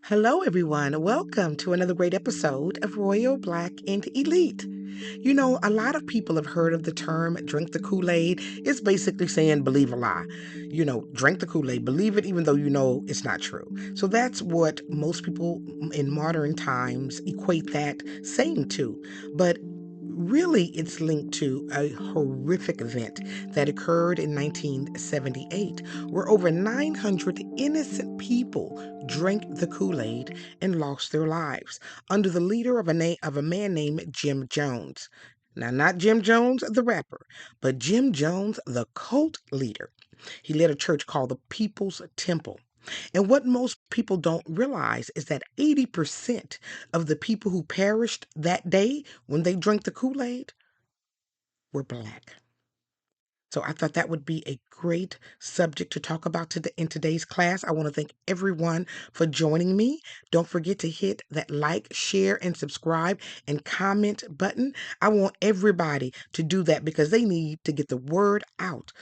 Hello, everyone. Welcome to another great episode of Royal Black and Elite. A lot of people have heard of the term drink the Kool Aid. It's basically saying believe a lie. Drink the Kool Aid, believe it even though you know it's not true. So that's what most people in modern times equate that saying to. But really, it's linked to a horrific event that occurred in 1978, where over 900 innocent people drank the Kool-Aid and lost their lives under the leader of a man named Jim Jones. Now, not Jim Jones, the rapper, but Jim Jones, the cult leader. He led a church called the People's Temple. And what most people don't realize is that 80% of the people who perished that day when they drank the Kool-Aid were black. So I thought that would be a great subject to talk about in today's class. I want to thank everyone for joining me. Don't forget to hit that like, share, and subscribe and comment button. I want everybody to do that because they need to get the word out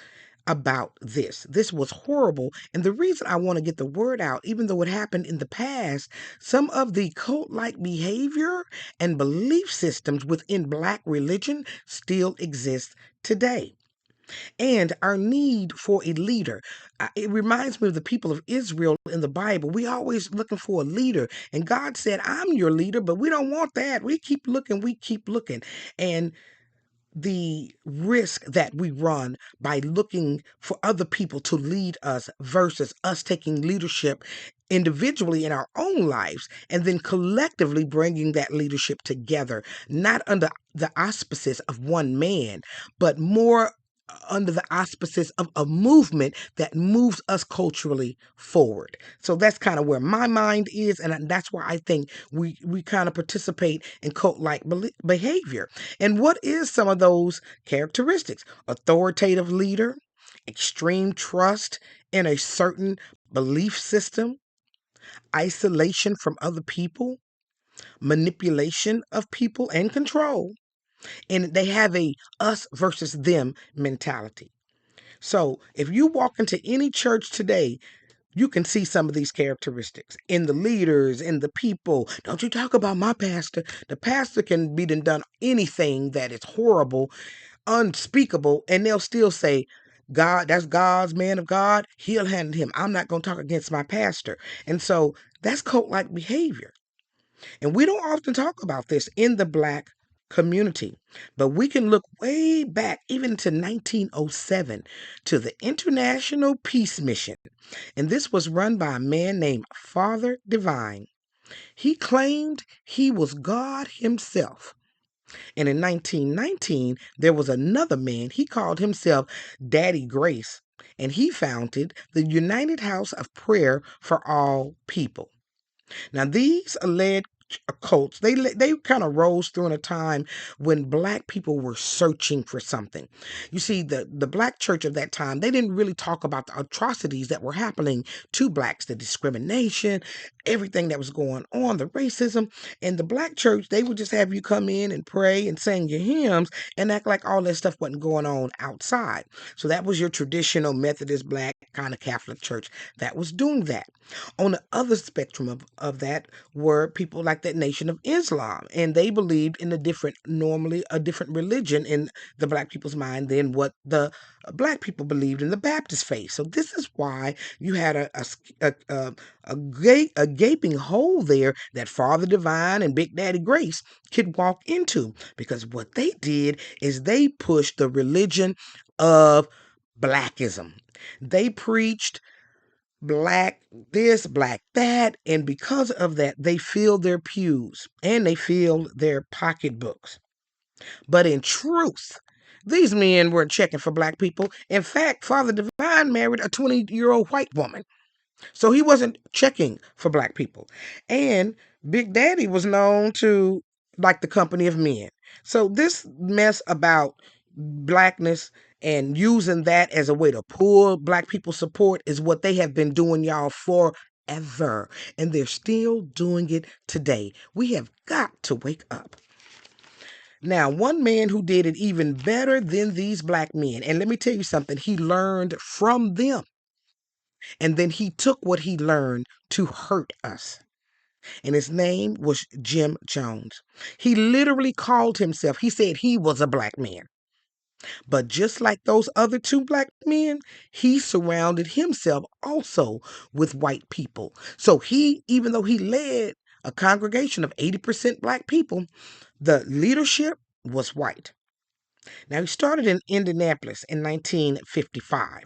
about this. This was horrible. And the reason I want to get the word out, even though it happened in the past, some of the cult like behavior and belief systems within Black religion still exist today. And our need for a leader. It reminds me of the people of Israel in the Bible. We always looking for a leader. And God said, I'm your leader, but we don't want that. We keep looking, we keep looking. And the risk that we run by looking for other people to lead us versus us taking leadership individually in our own lives and then collectively bringing that leadership together, not under the auspices of one man, but more under the auspices of a movement that moves us culturally forward. So that's kind of where my mind is, and that's why I think we kind of participate in cult-like behavior. And what is some of those characteristics? Authoritative leader, extreme trust in a certain belief system, isolation from other people, manipulation of people and control, and they have a us versus them mentality. So if you walk into any church today, you can see some of these characteristics in the leaders, in the people. Don't you talk about my pastor. The pastor can be done anything that is horrible, unspeakable, and they'll still say, God, that's God's man of God. He'll handle him. I'm not going to talk against my pastor. And so that's cult like behavior. And we don't often talk about this in the Black community, but we can look way back, even to 1907, to the International Peace Mission. And this was run by a man named Father Divine. He claimed he was God himself. And in 1919, there was another man, he called himself Daddy Grace, and he founded the United House of Prayer for All People. Now, these alleged cults, they kind of rose through in a time when Black people were searching for something. You see, the Black church of that time, they didn't really talk about the atrocities that were happening to Blacks, the discrimination, everything that was going on, the racism. And the Black church, they would just have you come in and pray and sing your hymns and act like all that stuff wasn't going on outside. So that was your traditional Methodist Black kind of Catholic church that was doing that. On the other spectrum of that were people like that Nation of Islam, and they believed in normally a different religion in the Black people's mind than what the Black people believed in the Baptist faith. So this is why you had a gaping hole there that Father Divine and Big Daddy Grace could walk into, because what they did is they pushed the religion of Blackism. They preached Black this, Black that, and because of that, they filled their pews and they filled their pocketbooks. But in truth, these men weren't checking for Black people. In fact, Father Divine married a 20-year-old white woman. So he wasn't checking for Black people. And Big Daddy was known to like the company of men. So this mess about Blackness and using that as a way to pull Black people support is what they have been doing, y'all, forever. And they're still doing it today. We have got to wake up. Now, one man who did it even better than these Black men, and let me tell you something, he learned from them. And then he took what he learned to hurt us. and his name was Jim Jones. He literally called himself, he said he was a black man. But just like those other two black men, he surrounded himself also with white people. So he, even though he led a congregation of 80% black people, the leadership was white. Now, he started in Indianapolis in 1955.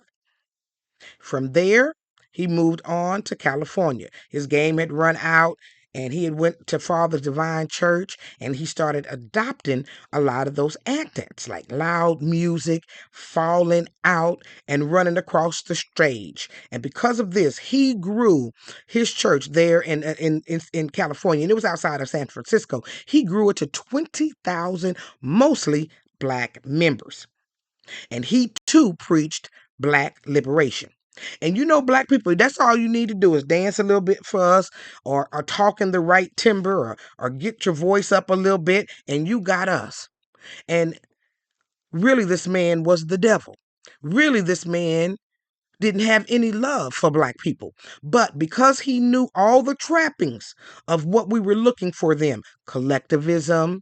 From there, he moved on to California. His game had run out, and he had went to Father's Divine Church, and he started adopting a lot of those antics like loud music, falling out, and running across the stage. And because of this, he grew his church there in California, and it was outside of San Francisco. He grew it to 20,000 mostly black members. And he too preached black liberation. And black people, that's all you need to do is dance a little bit for us, or talk in the right timbre, or get your voice up a little bit, and you got us. And really, this man was the devil. Really, this man didn't have any love for black people. But because he knew all the trappings of what we were looking for them, collectivism,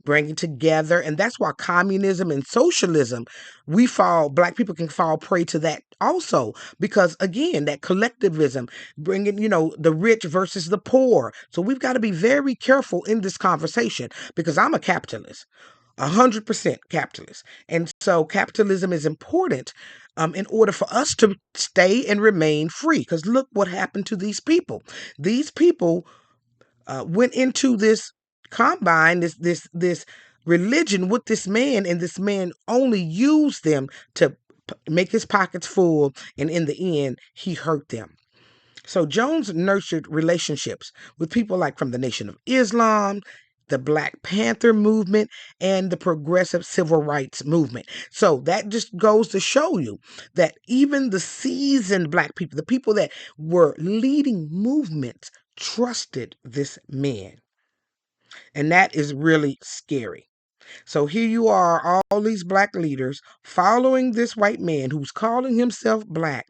bringing together. And that's why communism and socialism, black people can fall prey to that also. Because again, that collectivism, bringing, the rich versus the poor. So we've got to be very careful in this conversation, because I'm a capitalist. 100% capitalist. And so capitalism is important in order for us to stay and remain free. Because look what happened to these people. These people went into this combine, this religion with this man, and this man only used them to make his pockets full. And in the end, he hurt them. So Jones nurtured relationships with people like from the Nation of Islam, the Black Panther movement, and the progressive civil rights movement. So that just goes to show you that even the seasoned black people, the people that were leading movements, trusted this man. And that is really scary. So here you are, all these black leaders following this white man who's calling himself black,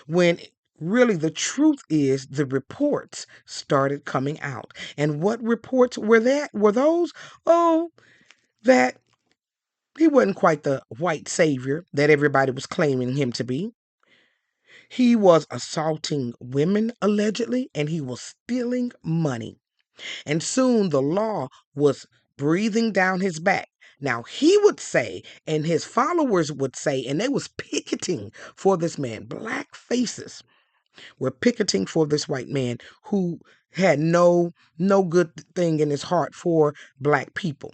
when really the truth is the reports started coming out. And what reports were those? Oh, that he wasn't quite the white savior that everybody was claiming him to be. He was assaulting women allegedly, and he was stealing money. And soon the law was breathing down his back. Now he would say, and his followers would say, and they was picketing for this man. Black faces were picketing for this white man who had no good thing in his heart for black people.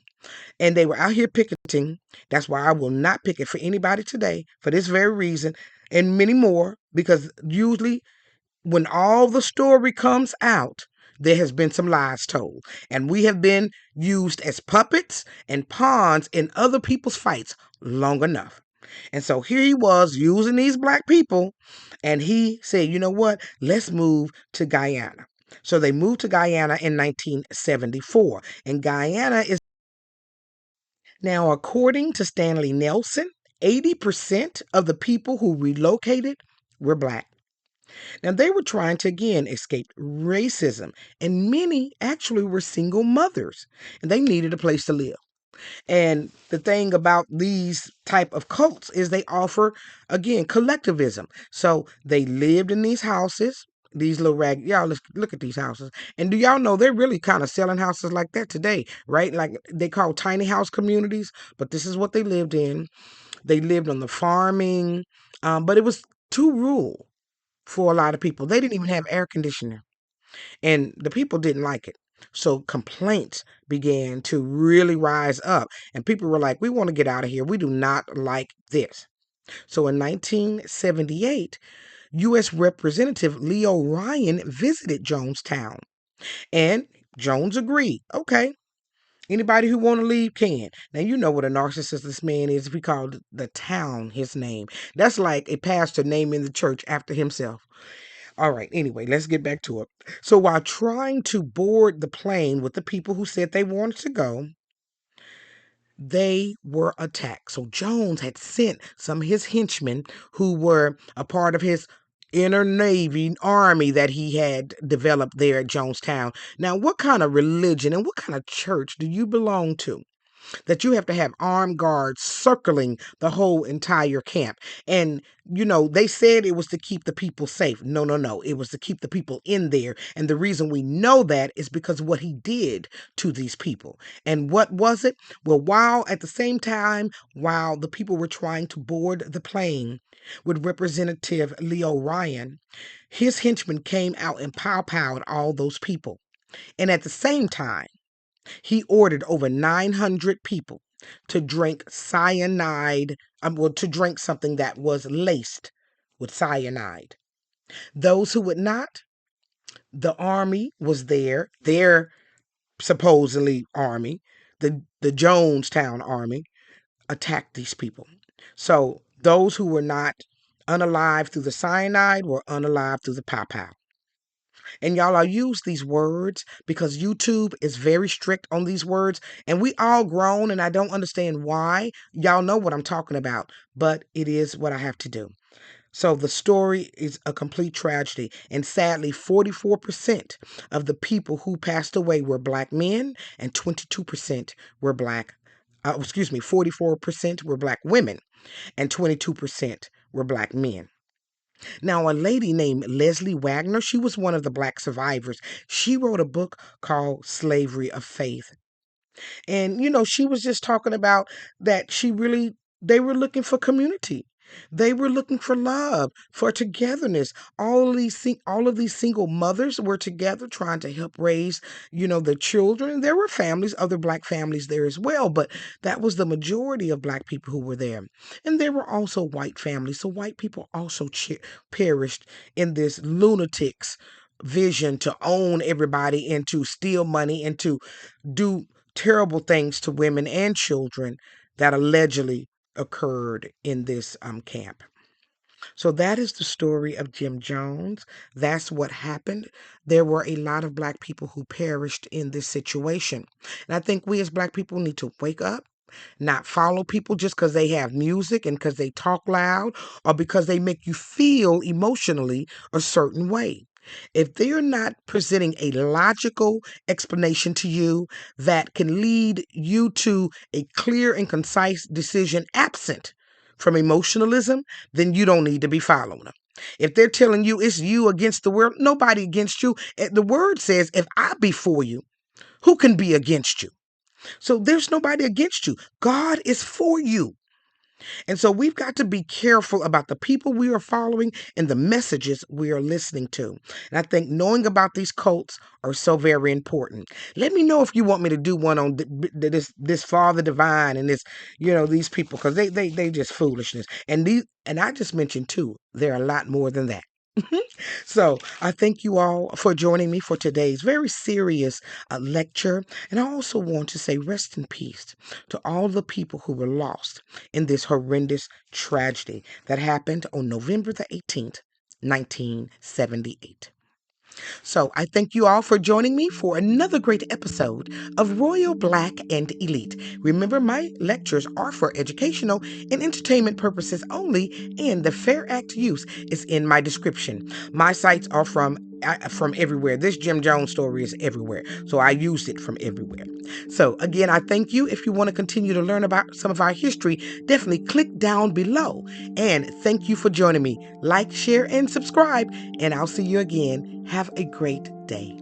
And they were out here picketing. That's why I will not picket for anybody today, for this very reason, and many more, because usually when all the story comes out, there has been some lies told. And we have been used as puppets and pawns in other people's fights long enough. And so here he was using these black people, and he said, you know what? Let's move to Guyana. So they moved to Guyana in 1974. And Guyana is now, according to Stanley Nelson, 80% of the people who relocated were black. Now, they were trying to again escape racism, and many actually were single mothers, and they needed a place to live. And the thing about these type of cults is they offer, again, collectivism. So they lived in these houses, these little y'all, let's look at these houses. And do y'all know they're really kind of selling houses like that today, right? Like they call tiny house communities, but this is what they lived in. They lived on the farming, but it was too rural for a lot of people. They didn't even have air conditioner, and the people didn't like it. So complaints began to really rise up, and people were like, we want to get out of here. We do not like this. So in 1978, U.S. Representative Leo Ryan visited Jonestown, and Jones agreed. Okay, anybody who want to leave can. Now, you know what a narcissist this man is if he called the town his name. That's like a pastor naming the church after himself. All right, anyway, let's get back to it. So while trying to board the plane with the people who said they wanted to go, they were attacked. So Jones had sent some of his henchmen who were a part of his inner Navy army that he had developed there at Jonestown. Now, what kind of religion and what kind of church do you belong to, that you have to have armed guards circling the whole entire camp? And, they said it was to keep the people safe. No, no, no. It was to keep the people in there. And the reason we know that is because of what he did to these people. And what was it? Well, while at the same time, while the people were trying to board the plane with Representative Leo Ryan, his henchmen came out and pow-powed all those people. And at the same time, he ordered over 900 people to drink cyanide, to drink something that was laced with cyanide. Those who would not, the army was there, their supposedly army, the Jonestown army, attacked these people. So those who were not unalive through the cyanide were unalive through the pow pow. And y'all, I use these words because YouTube is very strict on these words, and we all grown, and I don't understand why. Y'all know what I'm talking about, but it is what I have to do. So the story is a complete tragedy, and sadly, 44% of the people who passed away were black men, and 22% were 44% were black women, and 22% were black men. Now, a lady named Leslie Wagner, she was one of the black survivors. She wrote a book called Slavery of Faith. And, she was just talking about that they were looking for community. They were looking for love, for togetherness. All of these single mothers were together trying to help raise, the children. There were families, other black families there as well, but that was the majority of black people who were there. And there were also white families. So white people also perished in this lunatic's vision to own everybody and to steal money and to do terrible things to women and children that allegedly occurred in this camp. So that is the story of Jim Jones. That's what happened. There were a lot of black people who perished in this situation. And I think we as black people need to wake up, not follow people just because they have music and because they talk loud or because they make you feel emotionally a certain way. If they're not presenting a logical explanation to you that can lead you to a clear and concise decision absent from emotionalism, then you don't need to be following them. If they're telling you it's you against the world, nobody against you. The word says, if I be for you, who can be against you? So there's nobody against you. God is for you. And so we've got to be careful about the people we are following and the messages we are listening to. And I think knowing about these cults are so very important. Let me know if you want me to do one on this Father Divine and this, these people, because they just foolishness. And I just mentioned too, there are a lot more than that. So I thank you all for joining me for today's very serious lecture. And I also want to say rest in peace to all the people who were lost in this horrendous tragedy that happened on November the 18th, 1978. So I thank you all for joining me for another great episode of Royal Black and Elite. Remember, my lectures are for educational and entertainment purposes only, and the Fair Act use is in my description. My sites are from everywhere. This Jim Jones story is everywhere, so I used it from everywhere. So again, I thank you. If you want to continue to learn about some of our history, definitely click down below. And thank you for joining me. Like, share, and subscribe, and I'll see you again. Have a great day.